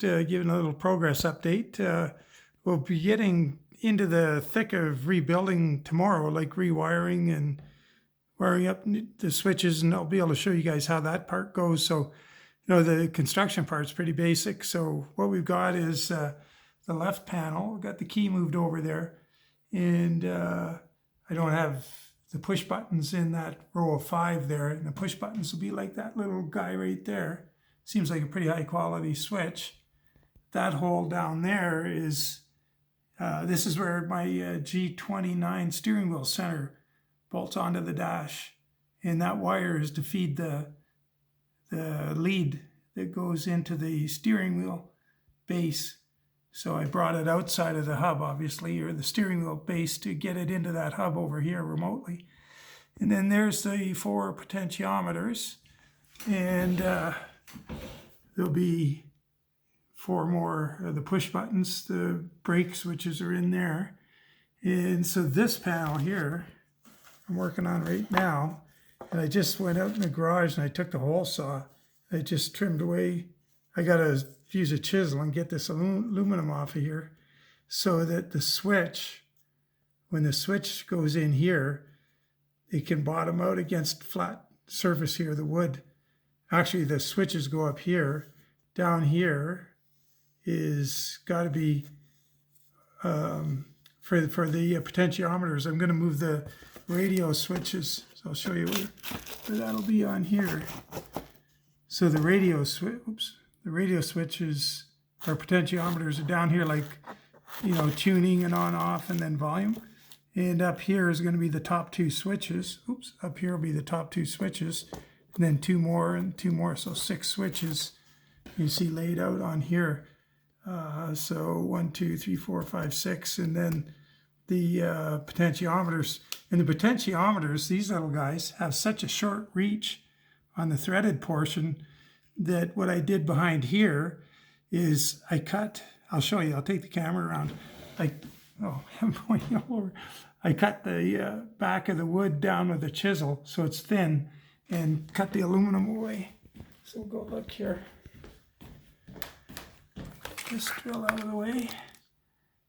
giving a little progress update. We'll be getting into the thick of rebuilding tomorrow, like rewiring and wiring up the switches, and I'll be able to show you guys how that part goes. So, the construction part's pretty basic. So what we've got is the left panel. We've got the key moved over there, and I don't have the push buttons in that row of 5 there, and the push buttons will be like that little guy right there. Seems like a pretty high quality switch. That hole down there is, this is where my G29 steering wheel center bolts onto the dash. And that wire is to feed the lead that goes into the steering wheel base. So I brought it outside of the hub, obviously, or the steering wheel base, to get it into that hub over here remotely. And then there's the 4 potentiometers. And there'll be 4 more of the push buttons. The brake switches are in there. And so this panel here, I'm working on right now. And I just went out in the garage and I took the hole saw. I just trimmed away. I got to use a chisel and get this aluminum off of here so that the switch, when the switch goes in here, it can bottom out against flat surface here, the wood. Actually, the switches go up here. Down here is got to be, for the potentiometers, I'm going to move the radio switches. So I'll show you where that'll be on here. So the radio switches, our potentiometers are down here, like, tuning and on, off, and then volume. And up here is going to be the top 2 switches. Up here will be the top 2 switches. And then 2 more and 2 more. So 6 switches you see laid out on here. So 1, 2, 3, 4, 5, 6. And then the potentiometers. And the potentiometers, these little guys, have such a short reach on the threaded portion that what I did behind here is I cut, I'll show you, I'll take the camera around. I'm pointing all over. I cut the back of the wood down with a chisel so it's thin and cut the aluminum away. So we'll go look here. This drill out of the way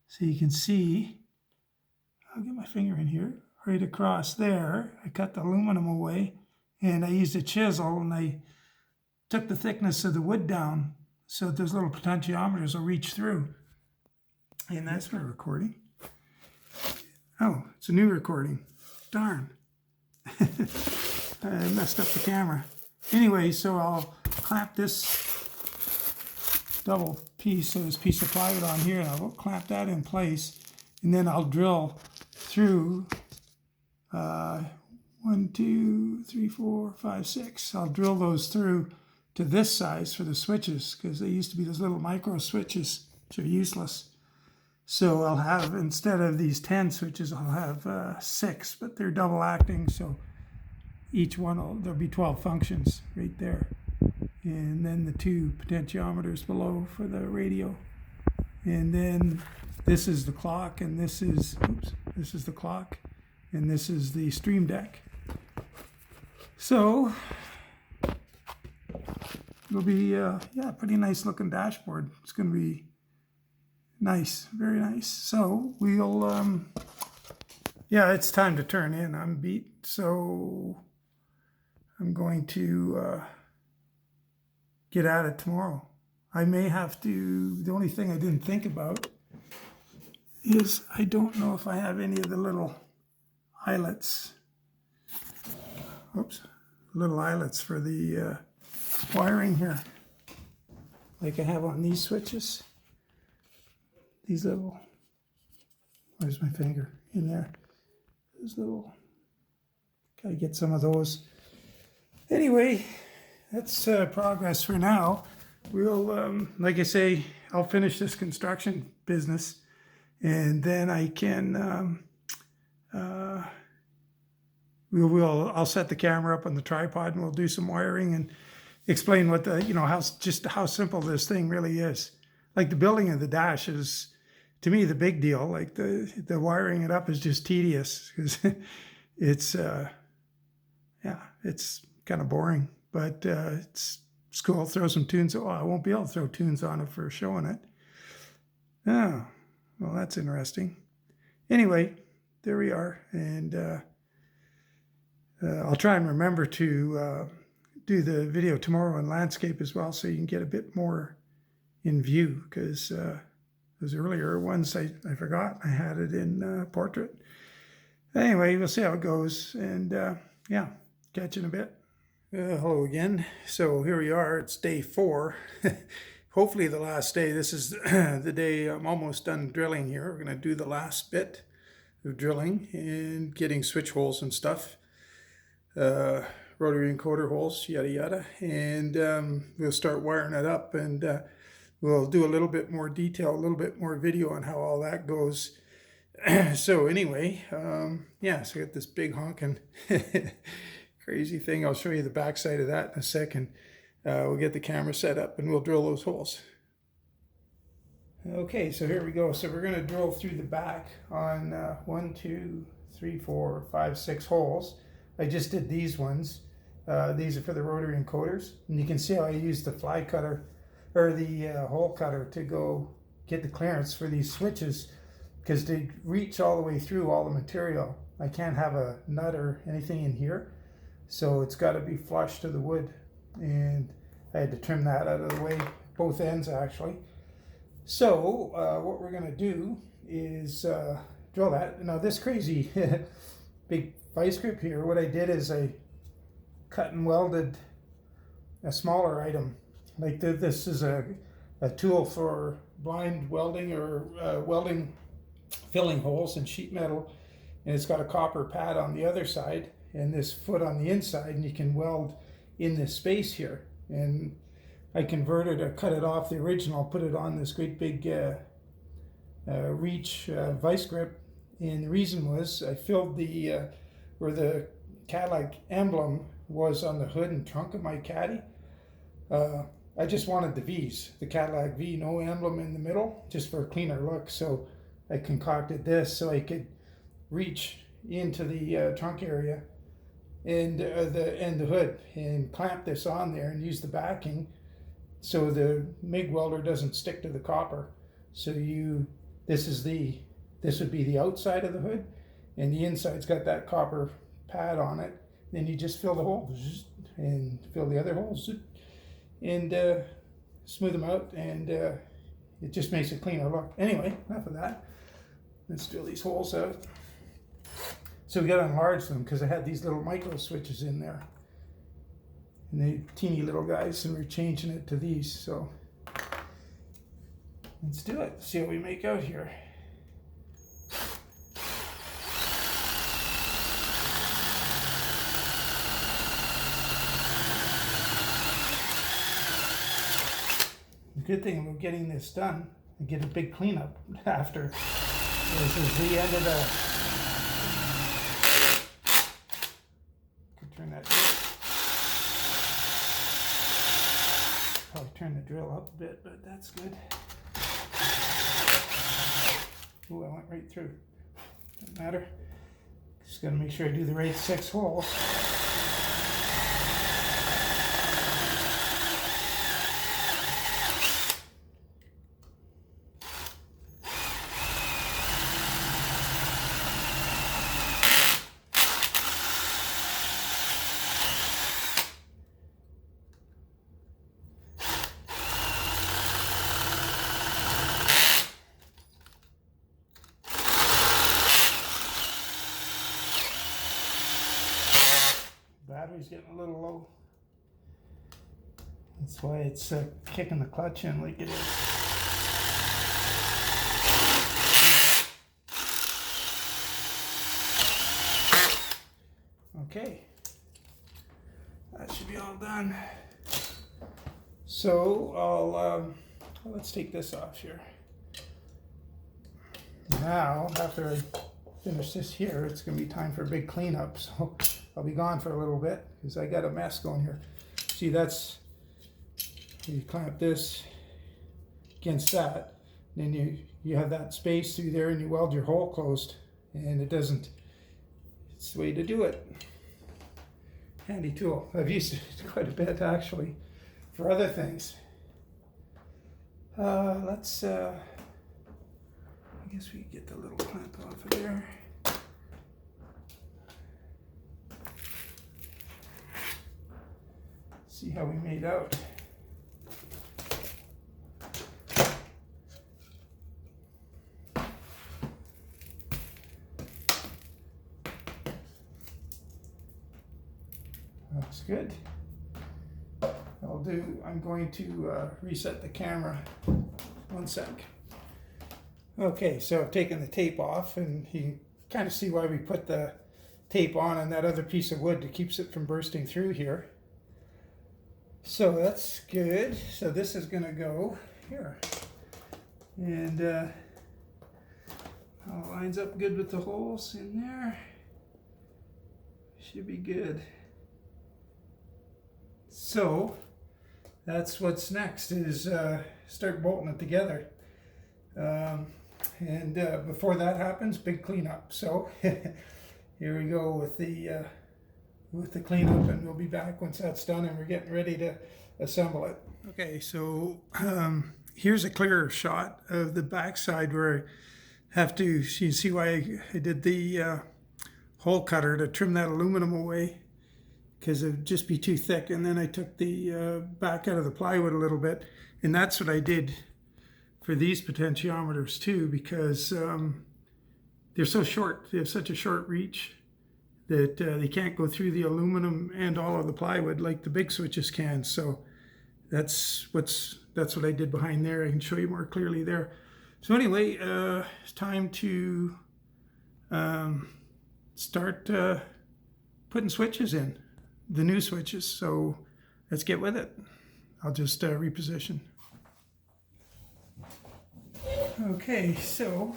so you can see. I'll get my finger in here. Right across there, I cut the aluminum away, and I used a chisel, and I took the thickness of the wood down so that those little potentiometers will reach through. And that's my recording. Oh, it's a new recording. Darn. I messed up the camera. Anyway, so I'll clamp this double piece, so this piece of plywood on here, and I'll clamp that in place, and then I'll drill through 1, 2, 3, 4, 5, 6. I'll drill those through to this size for the switches, because they used to be those little micro switches, which are useless. So I'll have, instead of these 10 switches, I'll have 6, but they're double acting, so each one, there'll be 12 functions right there. And then the 2 potentiometers below for the radio. And then this is the clock, and this is the clock, and this is the stream deck. So it'll be pretty nice looking dashboard. It's going to be nice, very nice. So we'll it's time to turn in. I'm beat, so I'm going to get at it tomorrow. I may have to, the only thing I didn't think about is I don't know if I have any of the little eyelets. Little eyelets for the wiring here, like I have on these switches. These little, where's my finger? In there. Those little, gotta get some of those. Anyway, that's progress for now. We'll, like I say, I'll finish this construction business, and then I can, I'll set the camera up on the tripod, and we'll do some wiring and explain what the, how simple this thing really is. Like the building of the dash is, to me, the big deal. Like the wiring it up is just tedious because it's, it's kind of boring, but it's school, throw some tunes. Oh, I won't be able to throw tunes on it for showing it. Oh, well, that's interesting. Anyway, there we are. And I'll try and remember to do the video tomorrow in landscape as well, so you can get a bit more in view, because those earlier ones I forgot I had it in portrait. Anyway, we'll see how it goes, and yeah, catch you in a bit. Hello again. So here we are, it's day 4. Hopefully the last day. This is the day I'm almost done drilling here. We're going to do the last bit of drilling and getting switch holes and stuff. Rotary encoder holes, yada yada. And we'll start wiring it up, and we'll do a little bit more detail, a little bit more video on how all that goes. So anyway, yeah, so I got this big honking crazy thing. I'll show you the back side of that in a second. We'll get the camera set up and we'll drill those holes. Okay, so here we go. So we're going to drill through the back on 1, 2, 3, 4, 5, 6 holes. I just did these ones. These are for the rotary encoders, and you can see how I used the fly cutter or the hole cutter to go get the clearance for these switches, because they reach all the way through all the material. I can't have a nut or anything in here, so it's got to be flush to the wood, and I had to trim that out of the way, both ends actually. So what we're going to do is drill that. Now this crazy big vice grip here, what I did is I cut and welded a smaller item. Like this is a tool for blind welding or welding filling holes in sheet metal, and it's got a copper pad on the other side and this foot on the inside, and you can weld in this space here. And I converted or cut it off the original, put it on this great big reach vice grip, and the reason was I filled the where the Cadillac emblem was on the hood and trunk of my Caddy. I just wanted the V's, the Cadillac V, no emblem in the middle, just for a cleaner look. So I concocted this so I could reach into the trunk area and the hood and clamp this on there and use the backing so the MIG welder doesn't stick to the copper. So this would be the outside of the hood, and the inside's got that copper pad on it. Then you just fill the holes and fill the other holes and smooth them out, and it just makes a cleaner look. Anyway, enough of that. Let's drill these holes out. So we got to enlarge them because I had these little micro switches in there, and they're teeny little guys, and we're changing it to these. So let's do it. See what we make out here. The good thing about getting this done, I get a big cleanup after. This is the end of the. Could turn that. Probably turn the drill up a bit, but that's good. Ooh, I went right through. Doesn't matter. Just gotta make sure I do the right 6 holes. Battery's getting a little low. That's why it's kicking the clutch in like it is. Okay, that should be all done. So I'll let's take this off here. Now, after I finish this here, it's going to be time for a big cleanup. So I'll be gone for a little bit because I got a mess going here. See, that's, you clamp this against that, then you have that space through there, and you weld your hole closed, and it doesn't, it's the way to do it. Handy tool. I've used it quite a bit actually for other things. Let's, I guess we can get the little clamp off of there. See how we made out. Looks good. I'm going to reset the camera. One sec. Okay, so I've taken the tape off, and you can kind of see why we put the tape on that other piece of wood that keeps it from bursting through here. So that's good. So this is going to go here. And all lines up good with the holes in there. Should be good. So that's what's next, is start bolting it together. And before that happens, big cleanup. So here we go with the cleanup, and we'll be back once that's done and we're getting ready to assemble it. Okay, so here's a clearer shot of the backside where I have to, you can see why I did the hole cutter to trim that aluminum away, because it would just be too thick. And then I took the back out of the plywood a little bit, and that's what I did for these potentiometers too, because they're so short. They have such a short reach that they can't go through the aluminum and all of the plywood like the big switches can. So that's what I did behind there. I can show you more clearly there. So anyway, it's time to start putting switches in, the new switches. So let's get with it. I'll just reposition. Okay, so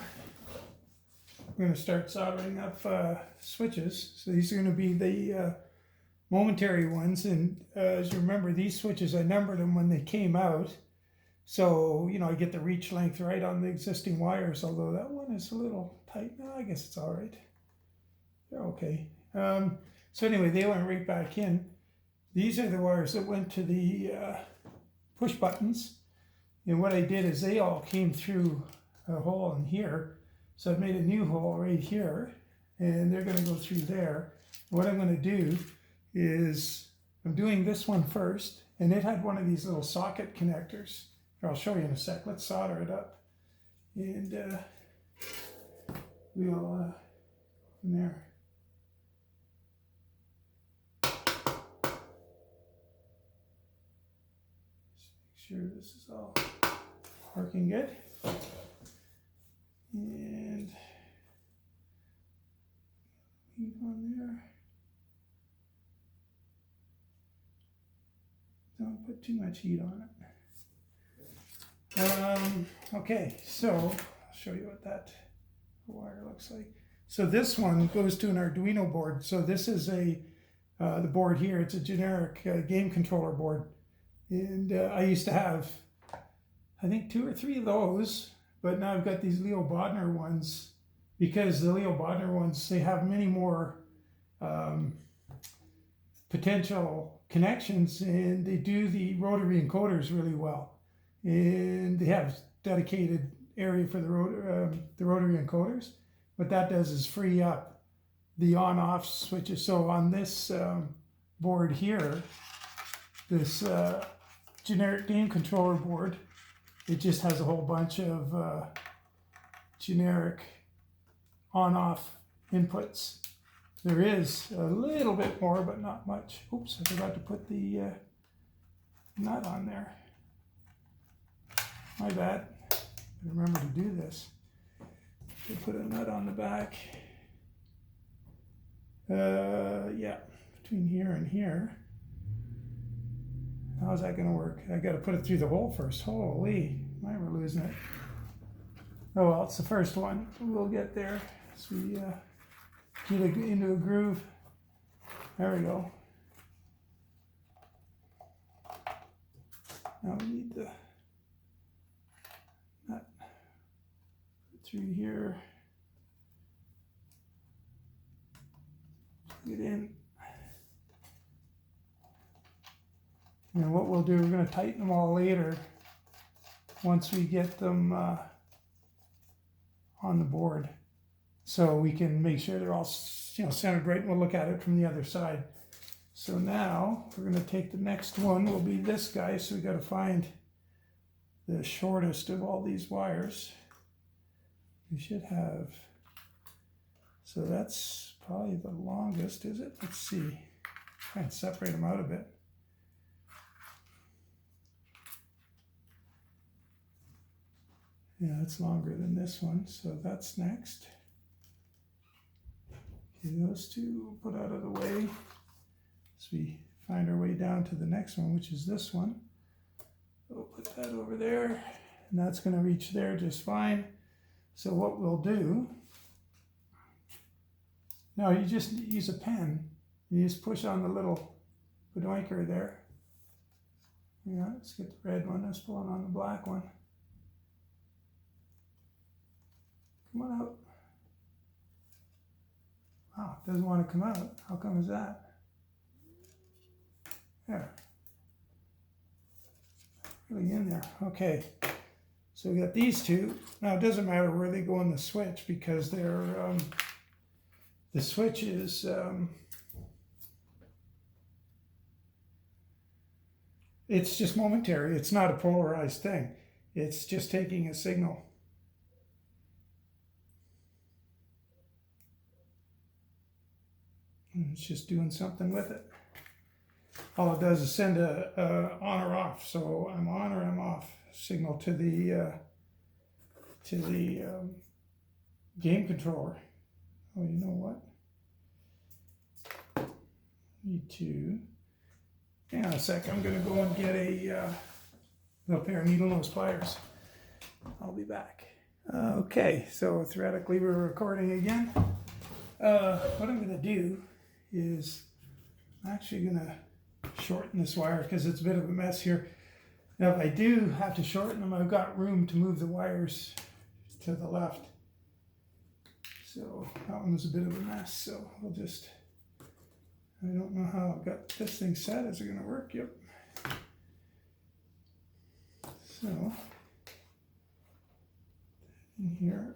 we're going to start soldering up switches. So these are going to be the momentary ones, and as you remember, these switches, I numbered them when they came out. So, you know, I get the reach length right on the existing wires, although that one is a little tight. No, I guess it's all right. They're okay. So anyway, they went right back in. These are the wires that went to the push buttons. And what I did is they all came through a hole in here. So I've made a new hole right here, and they're going to go through there. What I'm going to do is, I'm doing this one first, and it had one of these little socket connectors. I'll show you in a sec. Let's solder it up, and we'll from there. Just make sure this is all working good. And heat on there. Don't put too much heat on it. Okay, so I'll show you what that wire looks like. So this one goes to an Arduino board. So this is the board here. It's a generic game controller board. And I used to have, I think, 2 or 3 of those. But now I've got these Leo Bodnar ones, because the Leo Bodnar ones, they have many more potential connections, and they do the rotary encoders really well. And they have dedicated area for the rotary encoders. What that does is free up the on-off switches. So on this board here, this generic game controller board, it just has a whole bunch of generic on-off inputs. There is a little bit more, but not much. Oops, I forgot to put the nut on there. My bad. I remember to do this. To put a nut on the back. Yeah, between here and here. How's that going to work? I got to put it through the hole first. Holy, we're losing it. Oh well, it's the first one. We'll get there. So we get it into a groove. There we go. Now we need the nut through here. Get in. And what we'll do, we're going to tighten them all later once we get them on the board, so we can make sure they're all centered right, and we'll look at it from the other side. So now we're going to take the next one, will be this guy. So we got to find the shortest of all these wires. We should have, so that's probably the longest, is it? Let's see, try and separate them out a bit. Yeah, it's longer than this one, so that's next. Okay, those two we'll put out of the way as we find our way down to the next one, which is this one. We'll put that over there, and that's going to reach there just fine. So what we'll do, now you just use a pen, you just push on the little Bodnar there. Yeah, let's get the red one, let's pull on the black one. Come on out. Wow, it doesn't want to come out. How come is that? There. Really in there. Okay. So we got these two. Now it doesn't matter where they go in the switch, because they're the switch is it's just momentary. It's not a polarized thing. It's just taking a signal. And it's just doing something with it. All it does is send a on or off. So I'm on or I'm off signal to the game controller. Oh, you know what? Need to. Hang on a sec. I'm going to go and get a little pair of needle nose pliers. I'll be back. Okay, so theoretically we're recording again. What I'm going to do is I'm actually going to shorten this wire because it's a bit of a mess here. Now if I do have to shorten them, I've got room to move the wires to the left. So that one was a bit of a mess, so we'll just, I don't know how I've got this thing set. Is it going to work? Yep. So in here,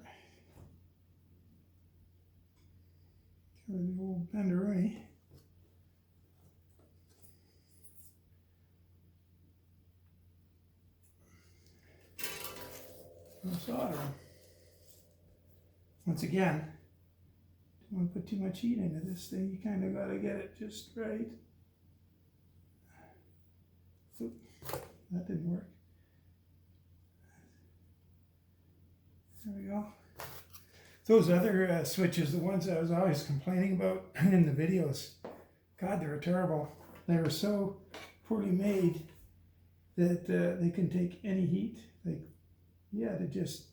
cover the old benderoni. Solder them. Once again, don't want to put too much heat into this thing. You kind of got to get it just right. Oop, that didn't work. There we go. Those other switches, the ones I was always complaining about in the videos, God, they were terrible. They were so poorly made that they couldn't take any heat. Like, yeah, to just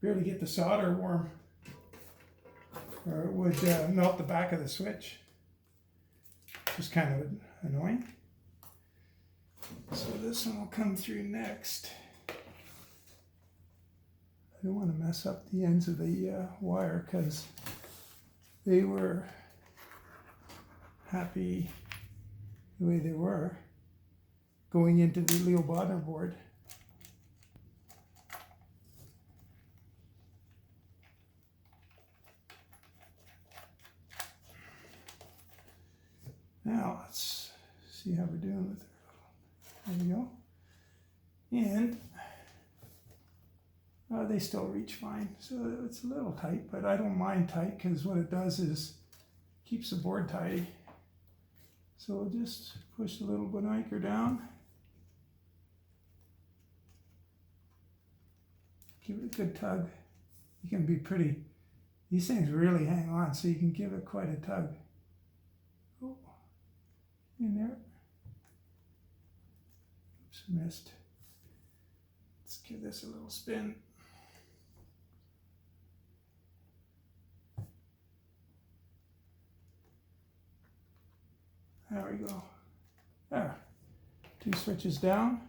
barely get the solder warm, or it would melt the back of the switch. Just kind of annoying. So this one will come through next. I don't want to mess up the ends of the wire because they were happy the way they were going into the Leo Bodnar board. Now let's see how we're doing with it. There we go. And they still reach fine. So it's a little tight, but I don't mind tight because what it does is keeps the board tidy. So we'll just push the little Bodnar down. Give it a good tug. You can be pretty, these things really hang on, so you can give it quite a tug. Oh, in there. Oops, missed. Let's give this a little spin. There we go. There. 2 switches down.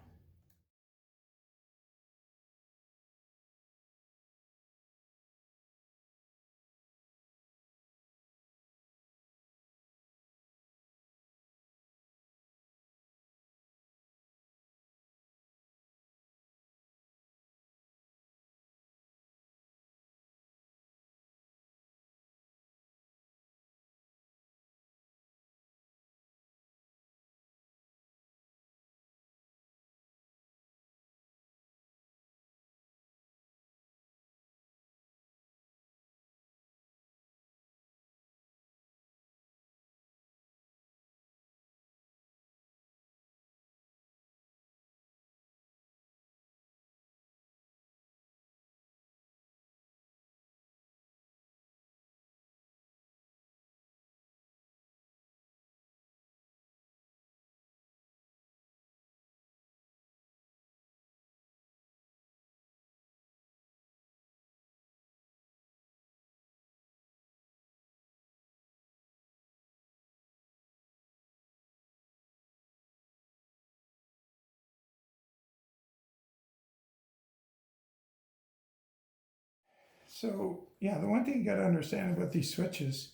So yeah, the one thing you got to understand about these switches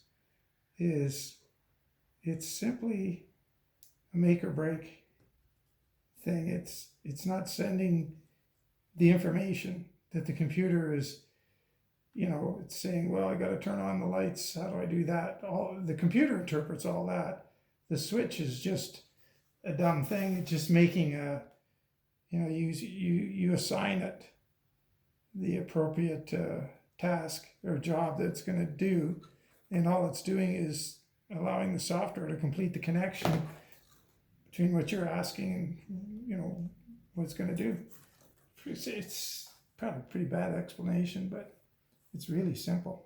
is it's simply a make or break thing. It's not sending the information that the computer is, it's saying, well, I got to turn on the lights. How do I do that? All the computer interprets all that. The switch is just a dumb thing. It's just making a, you assign it the appropriate task or job that it's going to do, and all it's doing is allowing the software to complete the connection between what you're asking and what it's going to do. It's probably a pretty bad explanation, but it's really simple.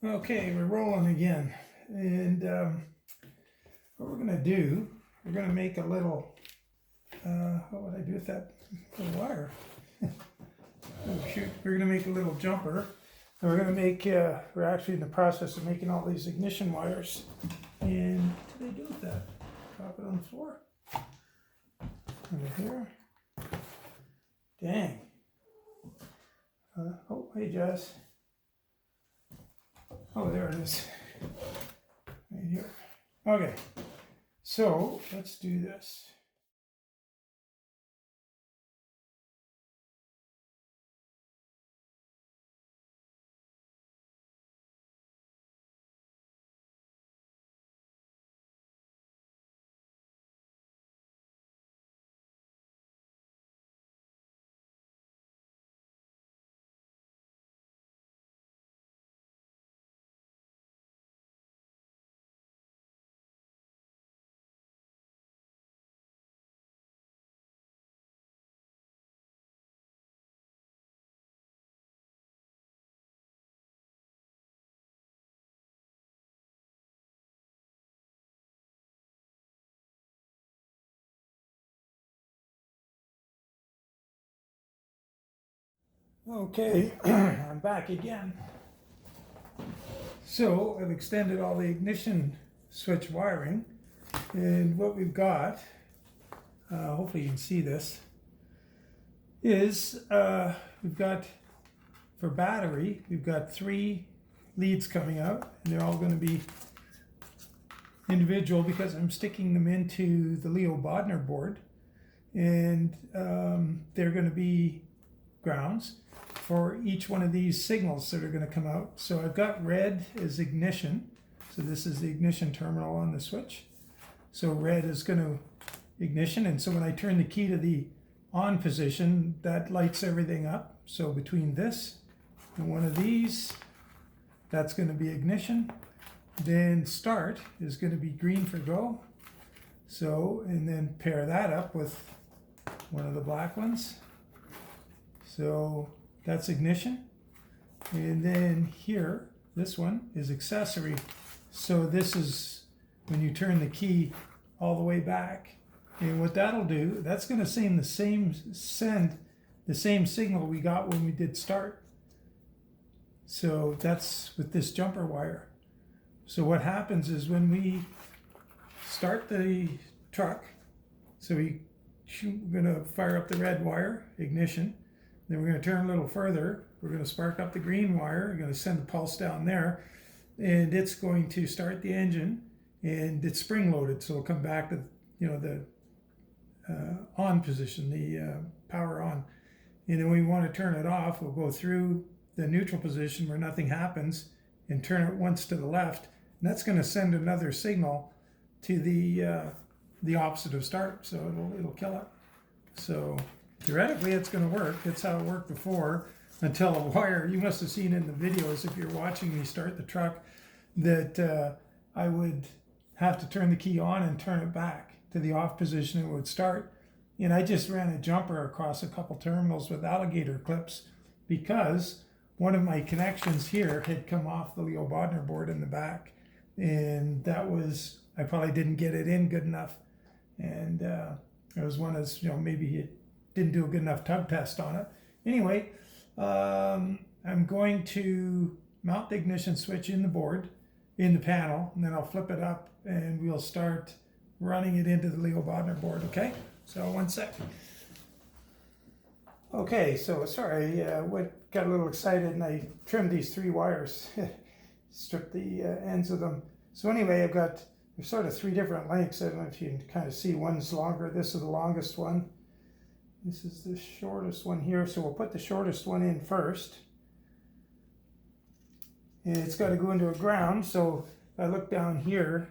Okay, we're rolling again, and what we're gonna do, we're gonna make a little, what would I do with that little wire? Oh shoot, we're gonna make a little jumper, and we're gonna make, we're actually in the process of making all these ignition wires, and what do they do with that? Drop it on the floor. Over here. Dang. Oh, hey Jess. Oh, there it is. Right here. Okay, so let's do this. Okay, I'm back again. So I've extended all the ignition switch wiring, and what we've got, hopefully you can see this, is we've got, for battery, we've got 3 leads coming out, and they're all going to be individual because I'm sticking them into the Leo Bodnar board, and they're going to be grounds for each one of these signals that are going to come out. So I've got red as ignition, so this is the ignition terminal on the switch. So red is going to ignition, and so when I turn the key to the on position, that lights everything up. So between this and one of these, that's going to be ignition. Then start is going to be green for go. So, and then pair that up with one of the black ones. So that's ignition. And then here, this one is accessory. So this is when you turn the key all the way back. And what that'll do, that's going to send the same signal we got when we did start. So that's with this jumper wire. So what happens is when we start the truck, so we're going to fire up the red wire, ignition. Then we're going to turn a little further. We're going to spark up the green wire. We're going to send the pulse down there, and it's going to start the engine, and it's spring loaded, so it'll come back to the on position, the power on. And then when we want to turn it off, we'll go through the neutral position where nothing happens and turn it once to the left, and that's going to send another signal to the opposite of start, so it'll kill it. So theoretically, it's going to work. That's how it worked before, until a wire, you must have seen in the videos if you're watching me start the truck, that I would have to turn the key on and turn it back to the off position, it would start. And I just ran a jumper across a couple terminals with alligator clips because one of my connections here had come off the Leo Bodnar board in the back, and that was, I probably didn't get it in good enough, and it was one of, maybe he didn't do a good enough tug test on it. Anyway, I'm going to mount the ignition switch in the board, in the panel, and then I'll flip it up and we'll start running it into the Leo Bodnar board, okay? So one sec. Okay, so sorry, got a little excited and I trimmed these 3 wires, stripped the ends of them. So anyway, there's sort of 3 different lengths. I don't know if you can kind of see, one's longer. This is the longest one. This is the shortest one here. So we'll put the shortest one in first. And it's got to go into a ground. So if I look down here,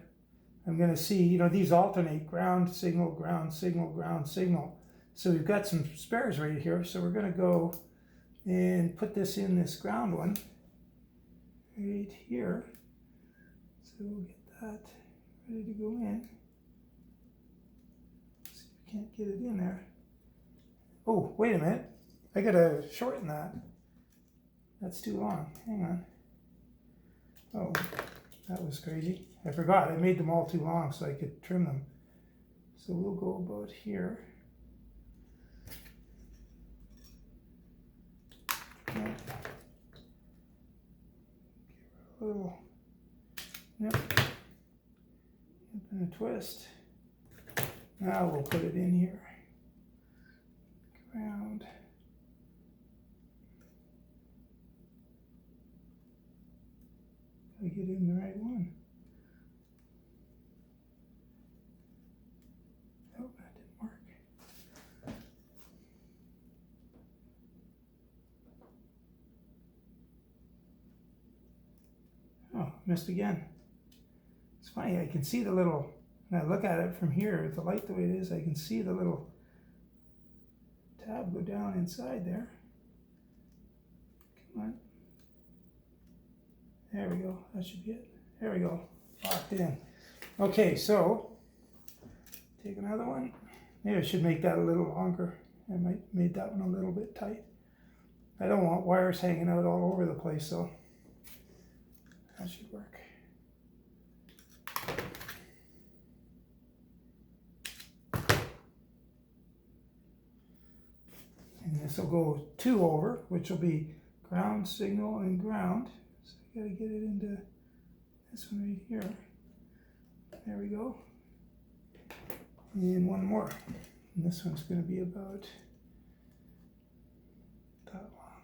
I'm going to see, these alternate ground, signal, ground, signal, ground, signal. So we've got some spares right here. So we're going to go and put this in this ground one right here. So we'll get that ready to go in. See if we can't get it in there. Oh, wait a minute. I got to shorten that. That's too long. Hang on. Oh, that was crazy. I forgot. I made them all too long so I could trim them. So we'll go about here. A little, yep, and a twist. Now we'll put it in here. Ground. Gotta get in the right one. Oh, that didn't work. Oh, missed again. It's funny, I can see the little, when I look at it from here, with the light the way it is, I can see the little tab go down inside there. Come on. There we go, that should be it. There we go, locked in. Okay, so, take another one. Maybe I should make that a little longer. I might have made that one a little bit tight. I don't want wires hanging out all over the place, so that should work. And this will go 2 over, which will be ground, signal, and ground. So I gotta get it into this one right here. There we go. And one more. And this one's gonna be about that long.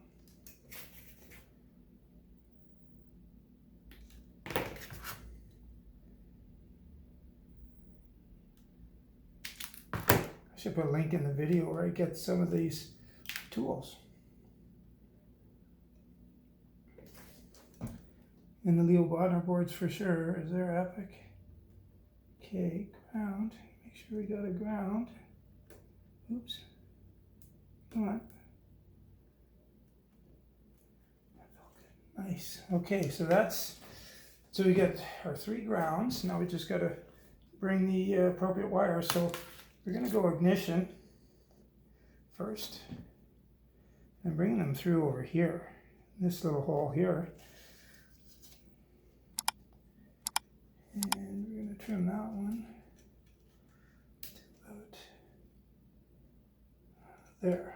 I should put a link in the video where I get some of these tools. And the Leo Bodnar boards for sure, is there epic? Okay, ground. Make sure we got a ground. Oops. Come on. That felt good. Nice. Okay, so we get our 3 grounds. Now we just got to bring the appropriate wires. So we're going to go ignition first. I'm bringing them through over here, this little hole here. And we're going to trim that one to about there.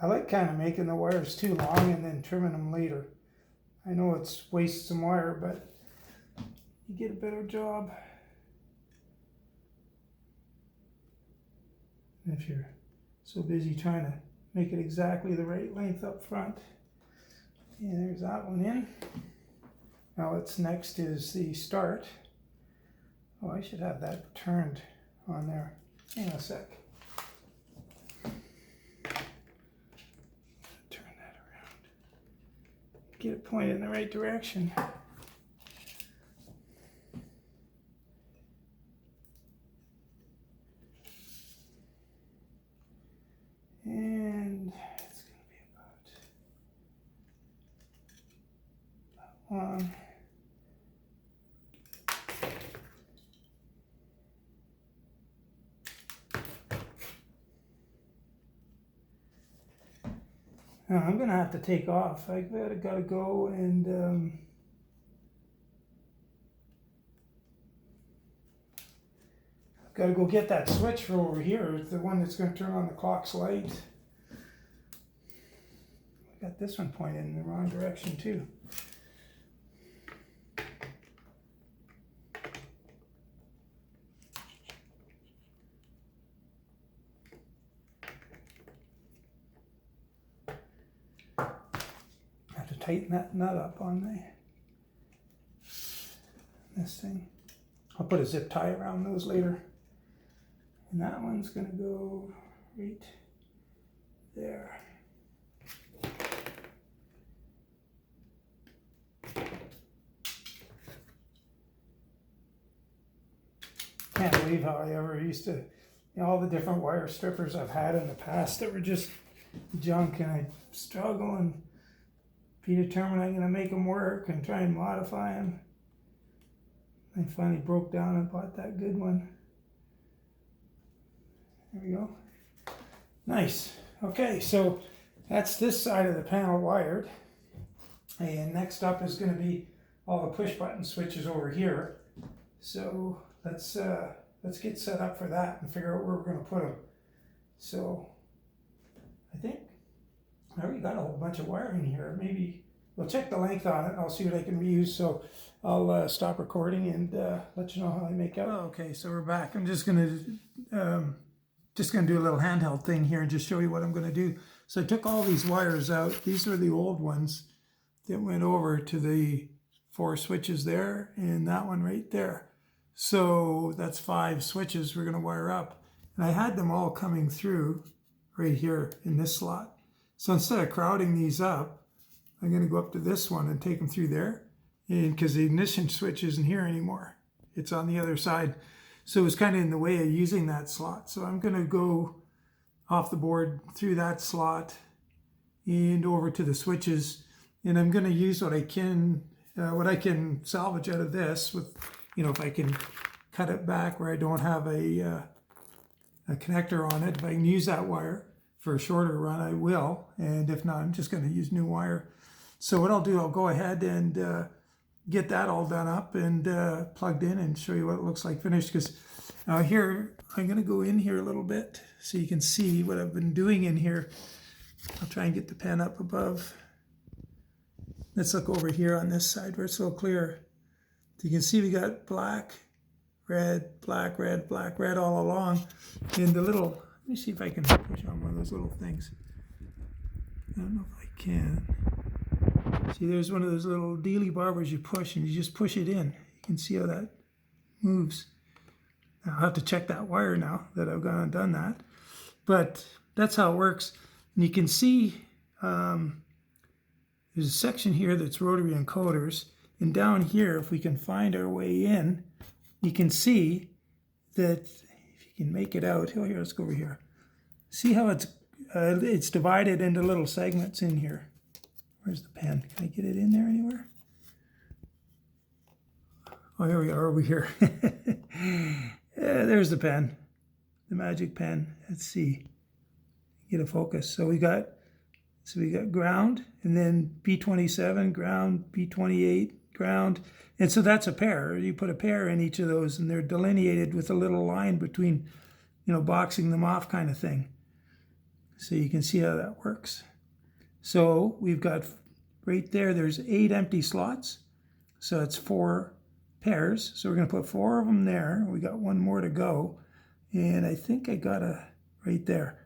I like kind of making the wires too long and then trimming them later. I know it's wastes some wire, but you get a better job. And if you're so busy trying to make it exactly the right length up front. And there's that one in. Now what's next is the start. Oh, I should have that turned on there. Hang on a sec. Turn that around. Get it pointed in the right direction. And it's going to be about that long. Now I'm gonna have to take off. I gotta go and gotta go get that switch for over here. It's the one that's gonna turn on the clock's light. I got this one pointed in the wrong direction too. Have to tighten that nut up on this thing. I'll put a zip tie around those later. And that one's gonna go right there. Can't believe how I ever used to, all the different wire strippers I've had in the past that were just junk, and I struggle and be determined I'm gonna make them work and try and modify them. I finally broke down and bought that good one. There we go. Nice. Okay, so that's this side of the panel wired. And next up is going to be all the push button switches over here. So let's get set up for that and figure out where we're going to put them. So I think I already got a whole bunch of wiring here. Maybe we'll check the length on it and I'll see what I can reuse. So I'll stop recording and let you know how I make out. Okay, so we're back. I'm just gonna do a little handheld thing here and just show you what I'm gonna do. So I took all these wires out. These are the old ones that went over to the 4 switches there and that one right there. So that's 5 switches we're gonna wire up. And I had them all coming through right here in this slot. So instead of crowding these up, I'm gonna go up to this one and take them through there. And because the ignition switch isn't here anymore, it's on the other side. So it was kind of in the way of using that slot. So I'm going to go off the board through that slot and over to the switches. And I'm going to use what I can salvage out of this with, if I can cut it back where I don't have a connector on it. If I can use that wire for a shorter run, I will. And if not, I'm just going to use new wire. So what I'll do, I'll go ahead and get that all done up and plugged in and show you what it looks like finished. Because here, I'm going to go in here a little bit so you can see what I've been doing in here. I'll try and get the pen up above. Let's look over here on this side where it's a little clearer. So you can see we got black, red, black, red, black, red all along. And the little, let me see if I can push on one of those little things. I don't know if I can. See, there's one of those little dealy barbers you push and you just push it in. You can see how that moves. I'll have to check that wire now that I've gone and done that. But that's how it works. And you can see there's a section here that's rotary encoders. And down here, if we can find our way in, you can see that, if you can make it out, oh, here, let's go over here. See how it's divided into little segments in here. Where's the pen? Can I get it in there anywhere? Oh, here we are over here. There's the pen, the magic pen. Let's see, get a focus. So we got ground, and then B27, ground, B28, ground. And so that's a pair. You put a pair in each of those, and they're delineated with a little line between, boxing them off kind of thing. So you can see how that works. So we've got right there, there's 8 empty slots. So it's 4 pairs. So we're going to put 4 of them there. We got 1 more to go. And I think I got right there.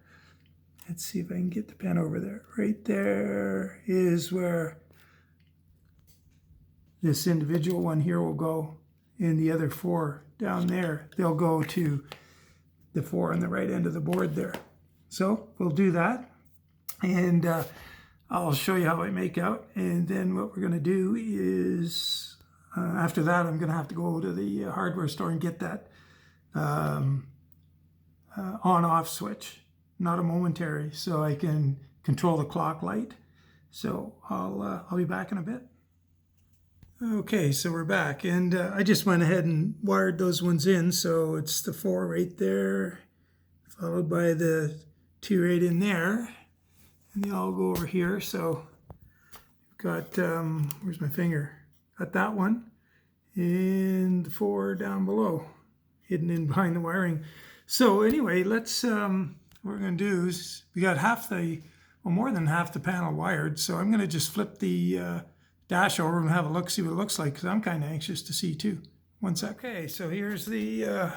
Let's see if I can get the pen over there. Right there is where this individual one here will go. And the other 4 down there, they'll go to the 4 on the right end of the board there. So we'll do that. And I'll show you how I make out, and then what we're going to do is, after that, I'm going to have to go to the hardware store and get that on-off switch, not a momentary, so I can control the clock light. So I'll be back in a bit. Okay, so we're back, and I just went ahead and wired those ones in, so it's the 4 right there, followed by the 2 right in there. and they all go over here. So got, where's my finger? Got that one, and the 4 down below, hidden in behind the wiring. So anyway, let's, what we're going to do is, we got half the, well, more than half the panel wired. So I'm going to just flip the dash over and have a look, see what it looks like, because I'm kind of anxious to see too. One sec. Okay, so here's the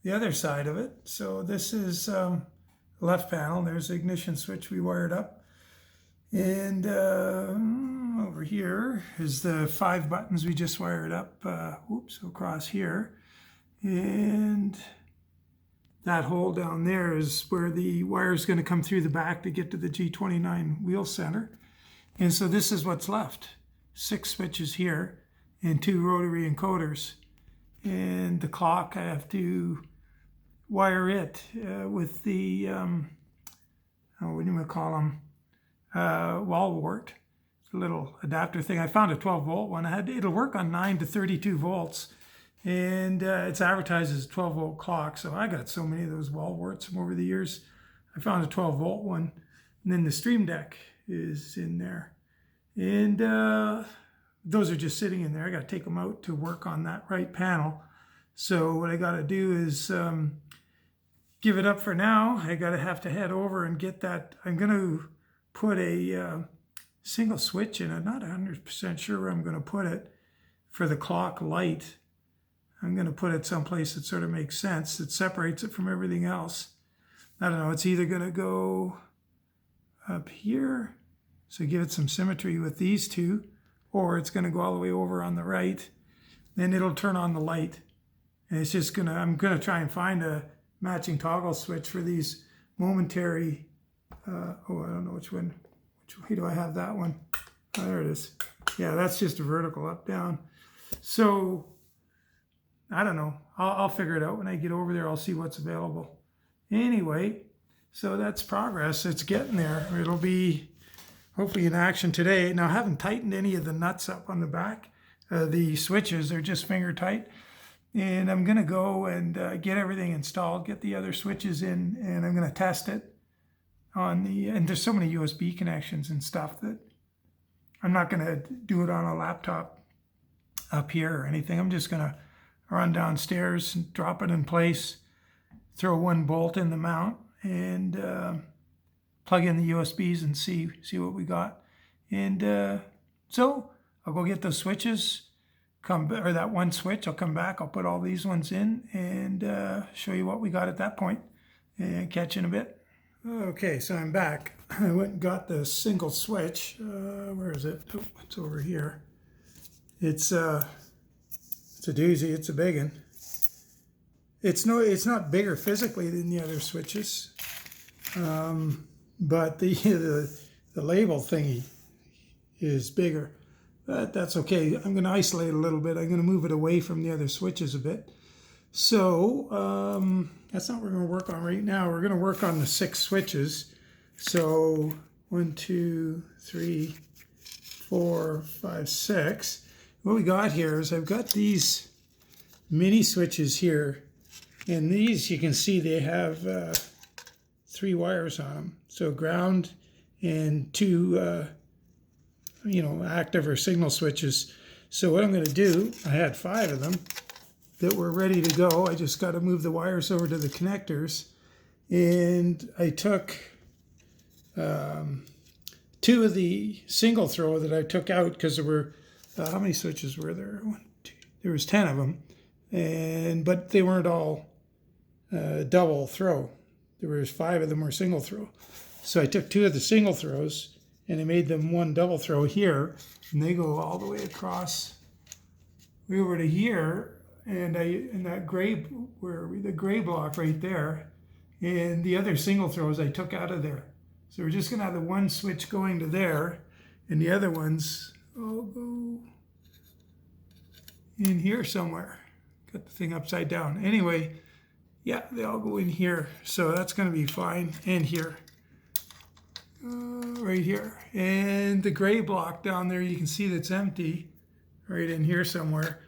other side of it. So this is left panel. There's the ignition switch we wired up. And over here is the 5 buttons we just wired up, across here. And that hole down there is where the wire is going to come through the back to get to the G29 wheel center. And so this is what's left. 6 switches here and 2 rotary encoders. And the clock, I have to wire it with the, what do you call them? Wall wart, a little adapter thing. I found a 12-volt one. It'll work on 9 to 32 volts, and it's advertised as a 12-volt clock. So I got so many of those wall warts from over the years. I found a 12-volt one, and then the stream deck is in there, and those are just sitting in there. I got to take them out to work on that right panel. So what I got to do is give it up for now. I have to head over and get that. I'm going to put a single switch in. I'm not 100% sure where I'm going to put it for the clock light. I'm going to put it someplace that sort of makes sense, that separates it from everything else. I don't know, it's either going to go up here, so give it some symmetry with these two, or it's going to go all the way over on the right, then it'll turn on the light. And it's just going to, I'm going to try and find a matching toggle switch for these Momentary. I don't know which one. Which way do I have that one? Oh, there it is. Yeah, that's just a vertical up, down. So, I don't know. I'll figure it out when I get over there. I'll see what's available. Anyway, so that's progress. It's getting there. It'll be hopefully in action today. Now, I haven't tightened any of the nuts up on the back. The switches, they're just finger tight. And I'm going to go and get everything installed, get the other switches in, and I'm going to test it. And there's so many USB connections and stuff that I'm not going to do it on a laptop up here or anything. I'm just going to run downstairs and drop it in place, throw 1 bolt in the mount, and plug in the USBs and see what we got. And so I'll go get those switches, or that 1 switch. I'll come back. I'll put all these ones in and show you what we got at that point, and catch you in a bit. Okay, so I'm back. I went and got the single switch. Where is it? Oh, it's over here. It's a doozy. It's a big one. It's not bigger physically than the other switches, but the label thingy is bigger. But that's okay. I'm going to isolate it a little bit. I'm going to move it away from the other switches a bit. So that's not what we're going to work on right now. We're going to work on the 6 switches. So 1, 2, 3, 4, 5, 6. What we got here is I've got these mini switches here. And these, you can see they have 3 wires on them. So ground and 2, active or signal switches. So what I'm going to do, I had 5 of them that were ready to go. I just got to move the wires over to the connectors. And I took 2 of the single throw that I took out because there were, how many switches were there? 1, 2, there was 10 of them. But they weren't all double throw. There was 5 of them were single throw. So I took 2 of the single throws and I made them 1 double throw here. And they go all the way across, way over to here. And that gray, the gray block right there, and the other single throws I took out of there. So we're just going to have the 1 switch going to there, and the other ones all go in here somewhere. Got the thing upside down. Anyway, yeah, they all go in here. So that's going to be fine. And here. Right here. And the gray block down there, you can see that's empty, right in here somewhere,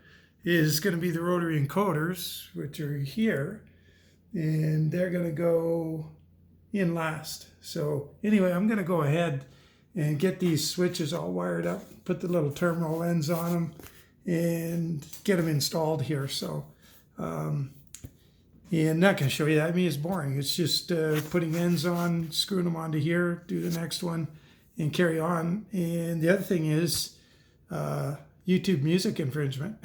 is going to be the rotary encoders, which are here. And they're going to go in last. So anyway, I'm going to go ahead and get these switches all wired up, put the little terminal ends on them, and get them installed here. So yeah, I'm not going to show you that. I mean, it's boring. It's just putting ends on, screwing them onto here, do the next one, and carry on. And the other thing is YouTube music infringement.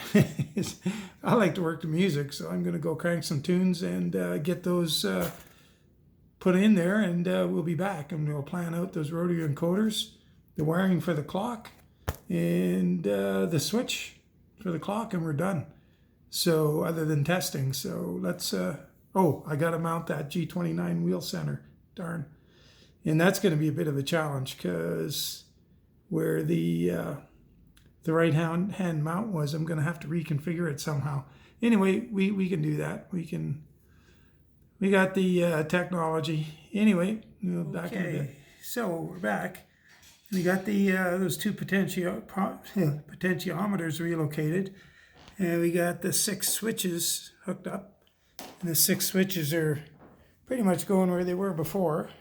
I like to work the music, so I'm going to go crank some tunes and get those put in there, and we'll be back. And we'll plan out those rotary encoders, the wiring for the clock, and the switch for the clock, and we're done. So other than testing, so let's, oh, I got to mount that G29 wheel center, darn. And that's going to be a bit of a challenge because where the right hand mount was, I'm going to have to reconfigure it somehow. Anyway, we can do that. We got the technology. Anyway, we'll back in a bit. So we're back. We got the those two potentiometers relocated. And we got the 6 switches hooked up. And the 6 switches are pretty much going where they were before.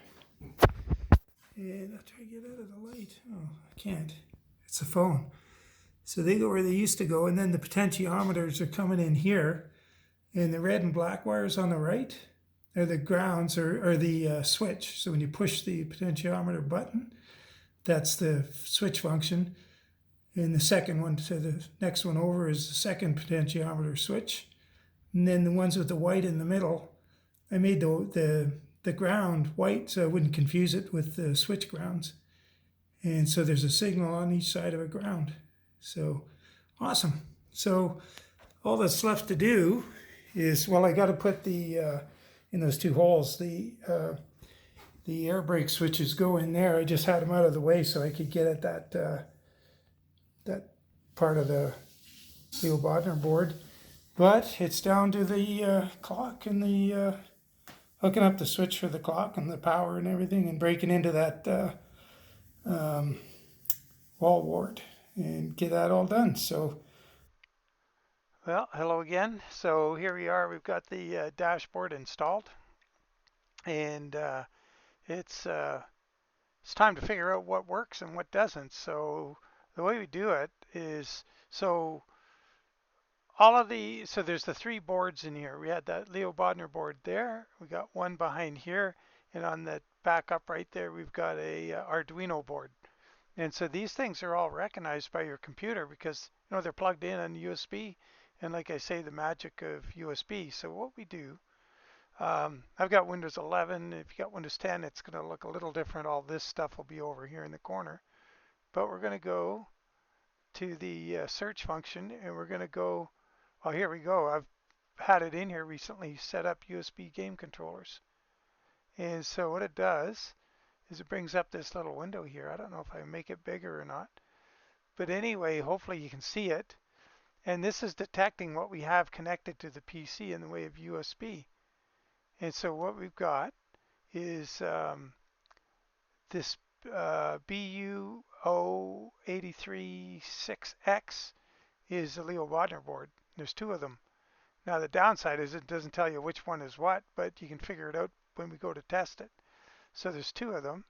And I'll try to get out of the light. Oh, I can't. It's the phone. So they go where they used to go. And then the potentiometers are coming in here. And the red and black wires on the right are the grounds or the switch. So when you push the potentiometer button, that's the switch function. And the second one to the next one over is the second potentiometer switch. And then the ones with the white in the middle, I made the ground white so I wouldn't confuse it with the switch grounds. And so there's a signal on each side of a ground. So awesome. So all that's left to do is, well, I got to put the, in those 2 holes, the air brake switches go in there. I just had them out of the way so I could get at that part of the Bodnar board, but it's down to the clock and the hooking up the switch for the clock and the power and everything, and breaking into that wall wart and get that all done. So, well, hello again. So here we are. We've got the dashboard installed, and it's time to figure out what works and what doesn't. So the way we do it is, so there's the 3 boards in here. We had that Bodnar board there. We got one behind here, and on the back up right there, we've got a Arduino board. And so these things are all recognized by your computer because they're plugged in on USB. And like I say, the magic of USB. So what we do, I've got Windows 11. If you got Windows 10, it's going to look a little different. All this stuff will be over here in the corner. But we're going to go to the search function, and we're going to go, oh, here we go. I've had it in here recently, set up USB game controllers. And so what it does is it brings up this little window here. I don't know if I make it bigger or not. But anyway, hopefully you can see it. And this is detecting what we have connected to the PC in the way of USB. And so what we've got is this BU0836X is the Bodnar board. There's 2 of them. Now the downside is it doesn't tell you which one is what, but you can figure it out when we go to test it. So there's 2 of them.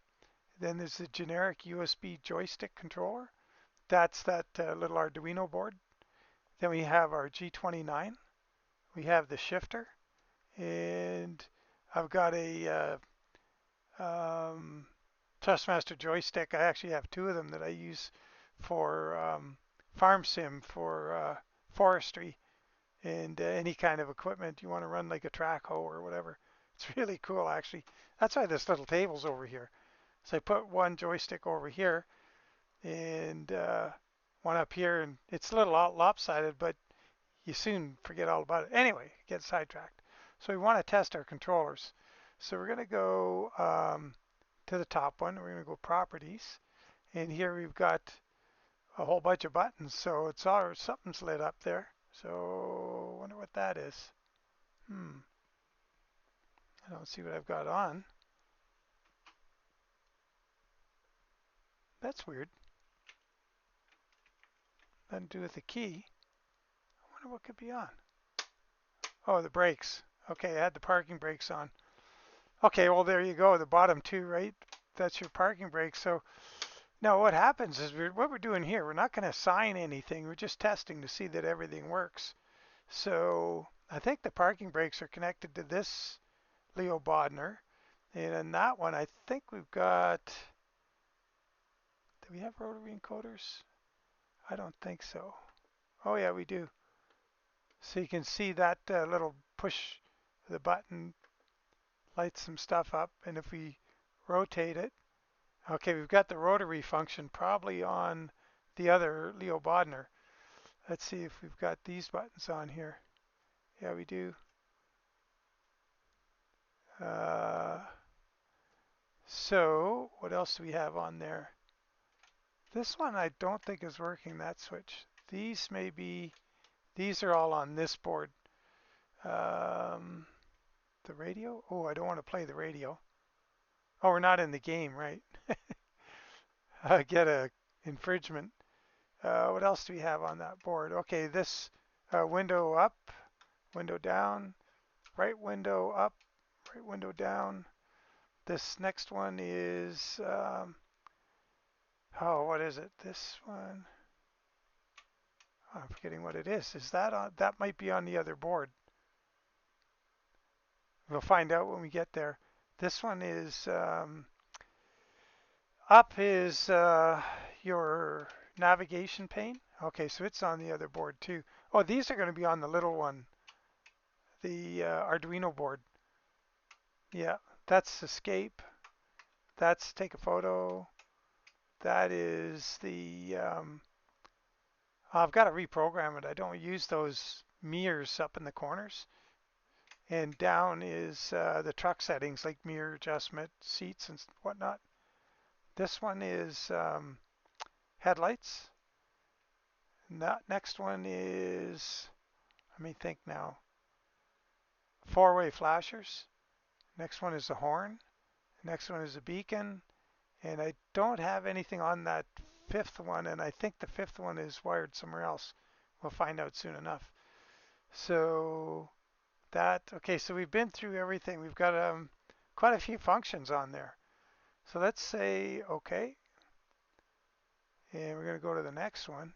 Then there's the generic USB joystick controller. That's that little Arduino board. Then we have our G29. We have the shifter. And I've got a Trustmaster joystick. I actually have 2 of them that I use for farm sim, for forestry, and any kind of equipment you want to run, like a track hoe or whatever. It's really cool, actually. That's why this little table's over here. So I put one joystick over here and one up here, and it's a little lopsided, but you soon forget all about it. Anyway, get sidetracked. So we want to test our controllers. So we're going to go to the top one. We're going to go properties, and here we've got a whole bunch of buttons. So it's all, something's lit up there. So I wonder what that is. I don't see what I've got on. That's weird. Nothing to do with the key. I wonder what could be on. Oh, the brakes. Okay, I had the parking brakes on. Okay, well there you go, the bottom two, right? That's your parking brake. So now what happens is what we're doing here, we're not going to assign anything. We're just testing to see that everything works. So I think the parking brakes are connected to this Leo Bodnar. And in that one, I think we've got, do we have rotary encoders? I don't think so. Oh yeah, we do. So you can see that little push the button lights some stuff up. And if we rotate it, okay, we've got the rotary function probably on the other Leo Bodnar. Let's see if we've got these buttons on here. Yeah, we do. Uh, so what else do we have on there? This one I don't think is working, that switch. These may be, these are all on this board. Um, the radio? Oh, I don't want to play the radio. Oh, we're not in the game, right? I get a infringement. What else do we have on that board? Okay, this window up, window down, right window up, right window down. This next one is, oh, what is it? This one, oh, I'm forgetting what it is. Is that on? That might be on the other board. We'll find out when we get there. This one is up is your navigation pane. Okay, so it's on the other board too. Oh, these are going to be on the little one, the Arduino board. Yeah, that's escape. That's take a photo. That is the, I've got to reprogram it. I don't use those mirrors up in the corners. And down is the truck settings like mirror adjustment, seats and whatnot. This one is headlights. And that next one is, let me think now, four-way flashers. Next one is the horn. Next one is a beacon. And I don't have anything on that fifth one, and I think the fifth one is wired somewhere else. We'll find out soon enough. So that, okay, so we've been through everything. We've got quite a few functions on there. So let's say okay, and we're going to go to the next one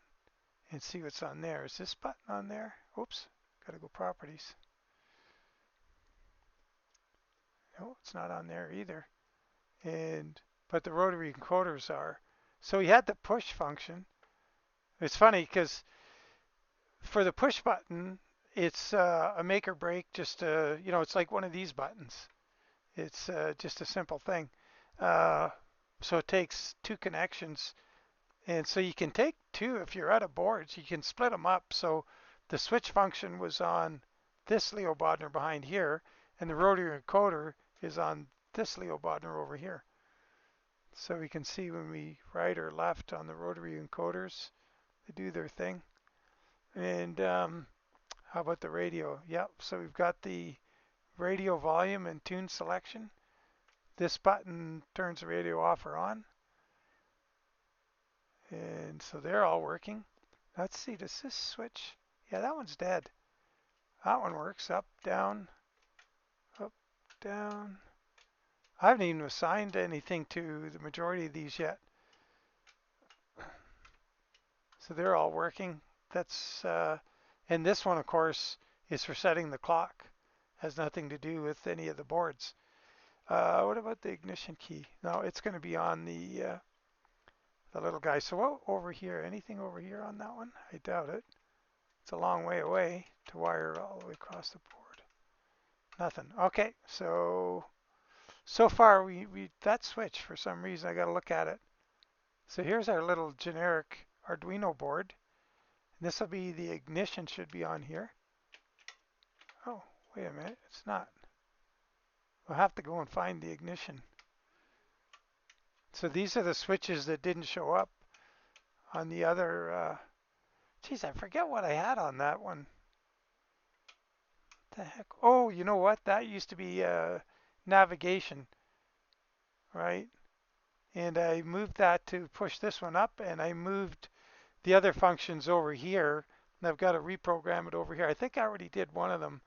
and see what's on there. Is this button on there? Oops, got to go properties. No, it's not on there either. And but the rotary encoders are. So we had the push function. It's funny because for the push button, it's a make or break. Just it's like one of these buttons. It's just a simple thing. Uh, so it takes two connections, and so you can take two if you're out of boards. You can split them up. So the switch function was on this Leo Bodnar behind here, and the rotary encoder is on this Leo Bodnar over here. So we can see when we right or left on the rotary encoders, they do their thing. And how about the radio? Yep, so we've got the radio volume and tune selection. This button turns the radio off or on. And so they're all working. Let's see, does this switch? Yeah, that one's dead. That one works, up, down, up, down. I haven't even assigned anything to the majority of these yet. So they're all working. That's and this one, of course, is for setting the clock. Has nothing to do with any of the boards. What about the ignition key? No, it's going to be on the little guy. So what over here? Anything over here on that one? I doubt it. It's a long way away to wire all the way across the board. Nothing. Okay, so far we that switch for some reason I got to look at it. So here's our little generic Arduino board. This will be the ignition should be on here. Oh, wait a minute, it's not. We'll have to go and find the ignition. So these are the switches that didn't show up on the other. Geez, I forget what I had on that one. What the heck? Oh, you know what? That used to be navigation, right? And I moved that to push this one up, and I moved the other functions over here. And I've got to reprogram it over here. I think I already did one of them,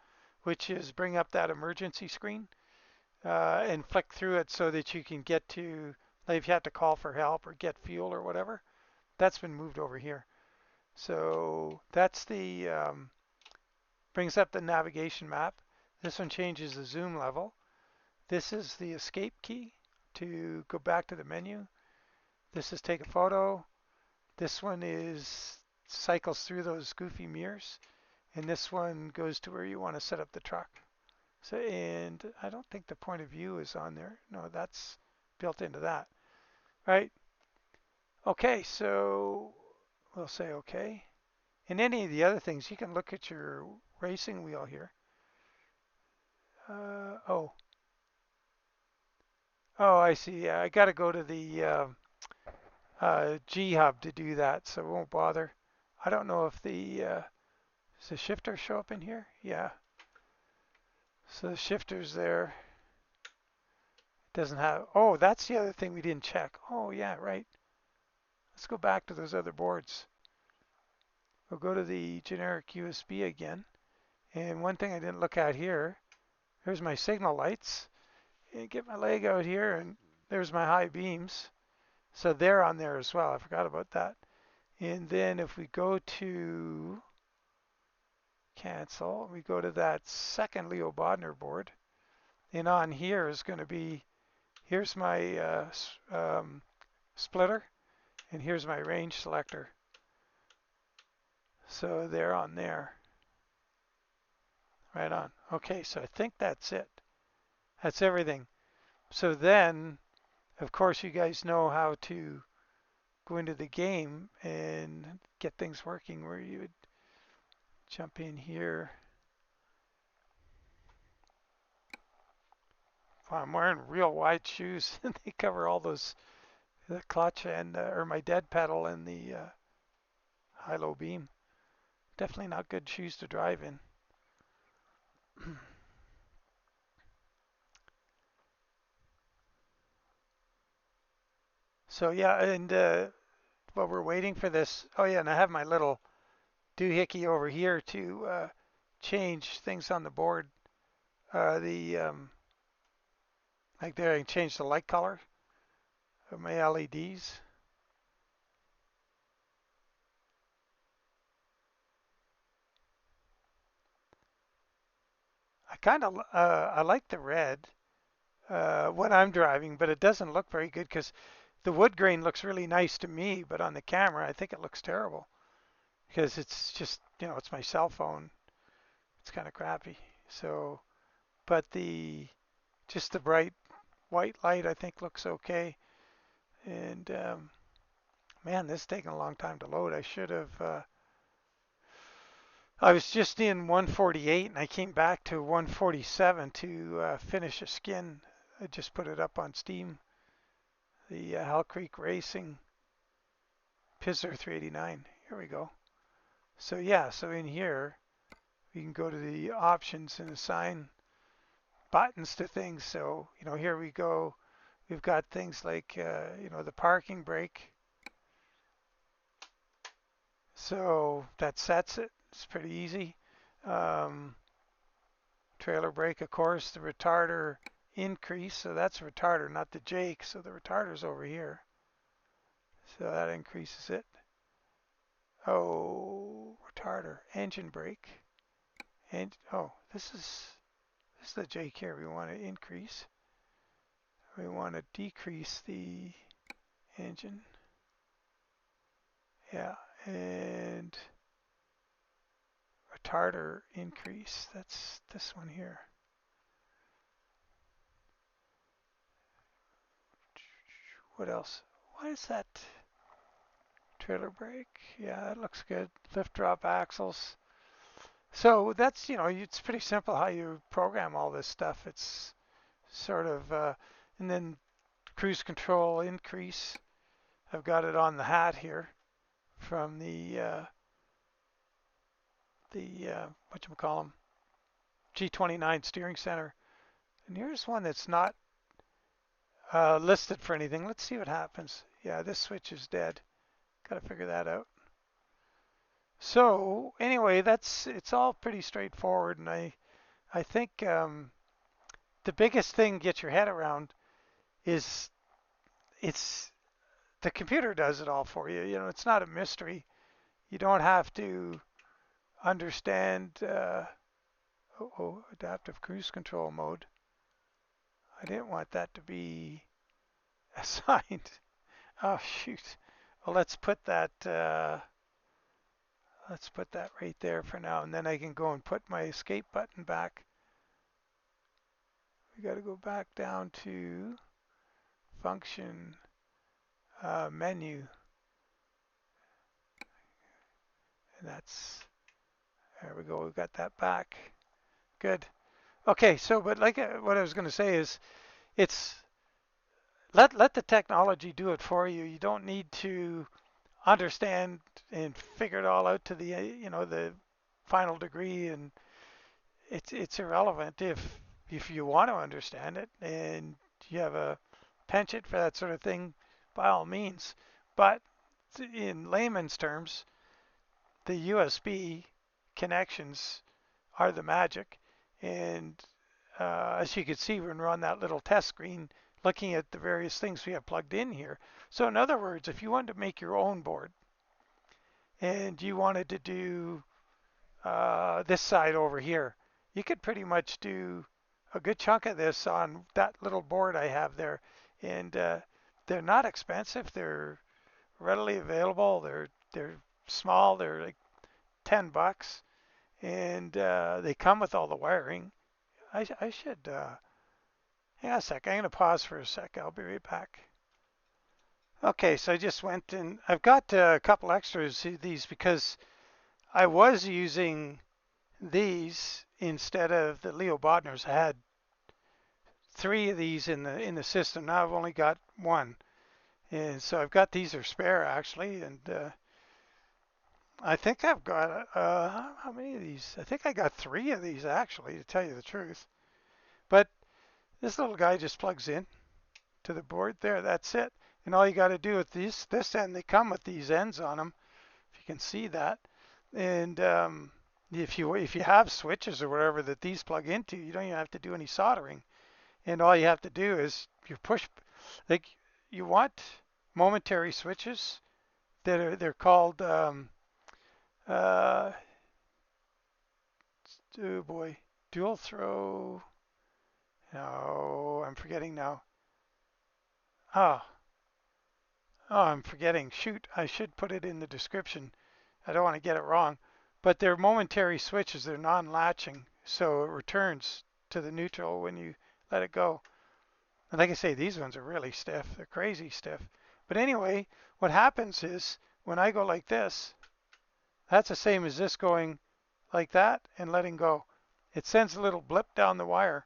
which is bring up that emergency screen. and flick through it so that you can get to, like if you have to call for help or get fuel or whatever, that's been moved over here. So that's the, brings up the navigation map. This one changes the zoom level. This is the escape key to go back to the menu. This is take a photo. This one is cycles through those goofy mirrors. And this one goes to where you want to set up the truck. So, and I don't think the point of view is on there. No, that's built into that, right? Okay, so we'll say okay. And any of the other things, you can look at your racing wheel here. Oh, oh, I see. Yeah, I got to go to the G hub to do that, so it won't bother. I don't know if does the shifter show up in here? Yeah. So the shifter's there. Doesn't have, oh, that's the other thing we didn't check. Oh, yeah, right. Let's go back to those other boards. We'll go to the generic USB again. And one thing I didn't look at here, here's my signal lights. And get my leg out here, and there's my high beams. So they're on there as well. I forgot about that. And then if we go to cancel, we go to that second Leo Bodnar board. And on here is going to be, here's my splitter, and here's my range selector. So they're on there. Right on. Okay, so I think that's it. That's everything. So then, of course, you guys know how to go into the game and get things working, where you would jump in here. Wow, I'm wearing real wide shoes and they cover all those, the clutch and or my dead pedal and the high-low beam. Definitely not good shoes to drive in. So yeah, and while we're waiting for this, oh yeah, and I have my little doohickey over here to change things on the board. The like there, I can change the light color of my LEDs. I like the red when I'm driving, but it doesn't look very good because the wood grain looks really nice to me, but on the camera I think it looks terrible because it's just, it's my cell phone. It's kind of crappy. So, but just the bright white light I think looks okay. And man, this is taking a long time to load. I should have. I was just in 148 and I came back to 147 to finish a skin. I just put it up on Steam. The Hell Creek Racing Pizzler 389. Here we go. So yeah, so in here we can go to the options and assign buttons to things. So here we go. We've got things like the parking brake. So that sets it. It's pretty easy. Um, Trailer brake, of course, the retarder increase. So that's retarder, not the Jake. So the retarder's over here. So that increases it. Oh, retarder, engine brake. And oh, this is the Jake here. We want to increase. We want to decrease the engine. Yeah, and retarder increase. That's this one here. What else? Why is that trailer brake? Yeah, that looks good. Lift drop axles. So that's, it's pretty simple how you program all this stuff. It's sort of, and then cruise control increase. I've got it on the hat here from the whatchamacallem, G29 steering center. And here's one that's not listed for anything. Let's see what happens. Yeah, this switch is dead. Got to figure that out. So anyway, it's all pretty straightforward, and I think the biggest thing get your head around is it's the computer does it all for you. You know, it's not a mystery. You don't have to understand. Adaptive cruise control mode. I didn't want that to be assigned. Oh shoot. Well, let's put that right there for now, and then I can go and put my escape button back. We got to go back down to function menu, and there we go. We got that back. Good. Okay, so but like what I was going to say is, it's let the technology do it for you. You don't need to understand and figure it all out to the the final degree, and it's irrelevant if you want to understand it and you have a penchant for that sort of thing, by all means. But in layman's terms, the USB connections are the magic. And as you can see when we're on that little test screen looking at the various things we have plugged in here. So in other words, if you wanted to make your own board and you wanted to do this side over here, you could pretty much do a good chunk of this on that little board I have there. And they're not expensive. They're readily available. They're small. They're like 10 bucks, and they come with all the wiring. I should hang on a sec. I'm going to pause for a sec. I'll be right back. Okay, so I just went and I've got a couple extras of these because I was using these instead of the Leo Bodnars. I had 3 of these in the system. Now I've only got 1, and so I've got these are spare actually, and I think I've got how many of these? I think I got 3 of these actually, to tell you the truth. But this little guy just plugs in to the board there. That's it. And all you got to do with this end, they come with these ends on them, if you can see that. And if you have switches or whatever that these plug into, you don't even have to do any soldering. And all you have to do is you push, like you want momentary switches they're called oh boy, dual throw. No, I'm forgetting now. Oh, I'm forgetting. Shoot, I should put it in the description. I don't want to get it wrong. But they're momentary switches. They're non-latching, so it returns to the neutral when you let it go. And like I say, these ones are really stiff. They're crazy stiff. But anyway, what happens is when I go like this, that's the same as this going like that and letting go. It sends a little blip down the wire.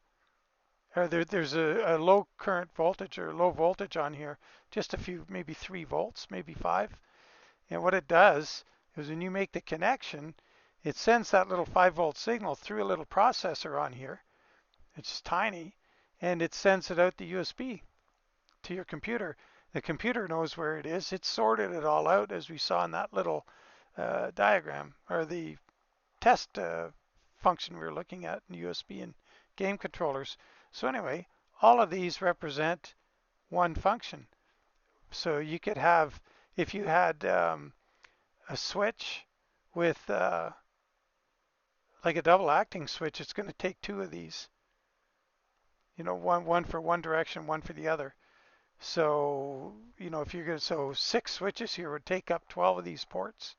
There's a low current voltage or low voltage on here, just a few, maybe 3 volts, maybe 5. And what it does is when you make the connection, it sends that little 5-volt signal through a little processor on here. It's tiny, and it sends it out the USB to your computer. The computer knows where it is. It sorted it all out as we saw in that little diagram, or the test function we were looking at in USB and game controllers. So anyway, all of these represent one function. So you could have, if you had a switch with like a double acting switch, it's going to take 2 of these. You know, one for one direction, one for the other. So, you know, if you're going to, so 6 switches here would take up 12 of these ports.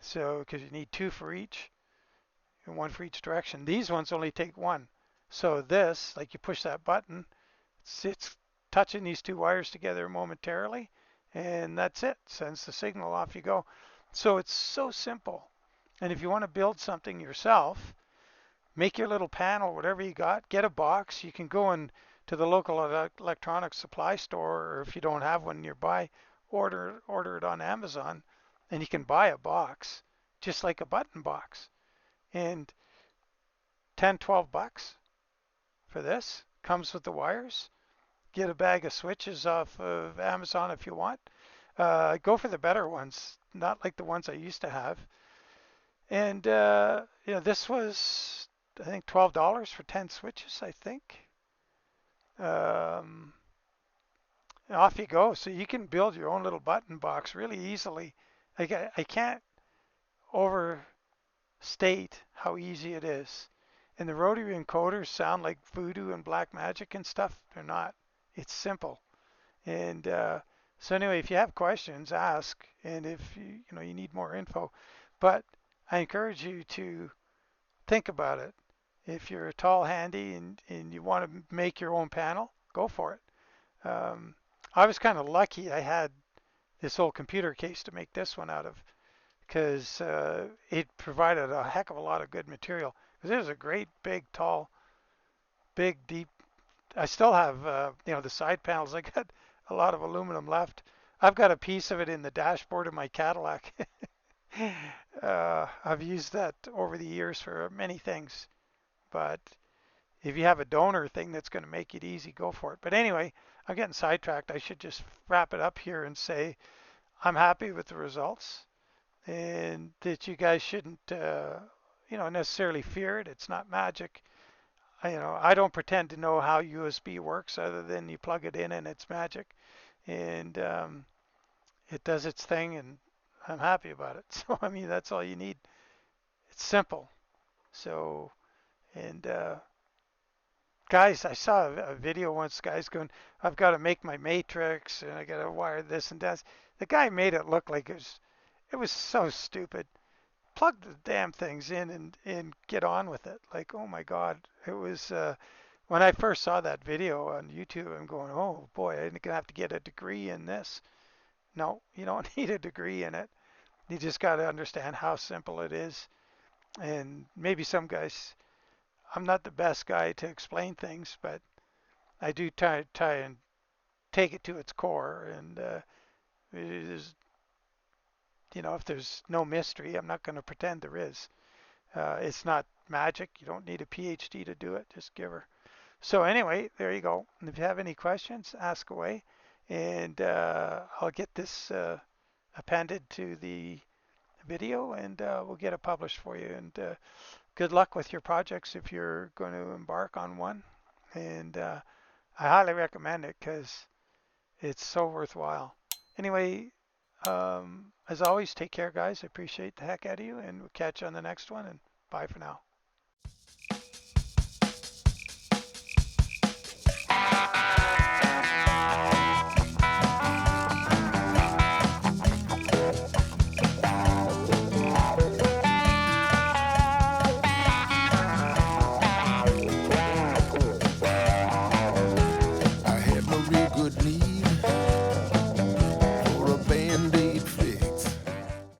So, because you need 2 for each and 1 for each direction. These ones only take 1. So this, like you push that button, it's touching these 2 wires together momentarily, and that's it. Sends the signal, off you go. So it's so simple. And if you want to build something yourself, make your little panel, whatever you got, get a box. You can go in to the local electronics supply store, or if you don't have one nearby, order it on Amazon, and you can buy a box just like a button box. And 10, 12 bucks for this. Comes with the wires. Get a bag of switches off of Amazon if you want. Go for the better ones, not like the ones I used to have. And you know, this was, I think, $12 for 10 switches, I think. Um, off you go. So you can build your own little button box really easily. Like I can't overstate how easy it is. And the rotary encoders sound like voodoo and black magic and stuff. They're not. It's simple. And so anyway, if you have questions, ask. And if you need more info, but I encourage you to think about it. If you're tall handy and you want to make your own panel, go for it. I was kind of lucky. I had this old computer case to make this one out of because it provided a heck of a lot of good material. Because it was a great, big, tall, big, deep. I still have, the side panels. I got a lot of aluminum left. I've got a piece of it in the dashboard of my Cadillac. I've used that over the years for many things. But if you have a donor thing that's going to make it easy, go for it. But anyway, I'm getting sidetracked. I should just wrap it up here and say I'm happy with the results and that you guys shouldn't, necessarily fear it. It's not magic. I don't pretend to know how USB works other than you plug it in and it's magic, and it does its thing, and I'm happy about it. So I mean, that's all you need. It's simple. So and guys, I saw a video once. Guys going, I've got to make my matrix and I got to wire this and that. The guy made it look like it was so stupid. Plug the damn things in and get on with it. Like, oh my God, it was. When I first saw that video on YouTube, I'm going, oh boy, I'm gonna have to get a degree in this. No, you don't need a degree in it. You just got to understand how simple it is. And maybe some guys, I'm not the best guy to explain things, but I do try and take it to its core. And it is, if there's no mystery, I'm not going to pretend there is. It's not magic. You don't need a PhD to do it. Just give her. So anyway, there you go. And if you have any questions, ask away, and I'll get this appended to the video, and we'll get it published for you. And good luck with your projects if you're going to embark on one. And I highly recommend it because it's so worthwhile. Anyway, as always, take care, guys. I appreciate the heck out of you, and we'll catch you on the next one. And bye for now.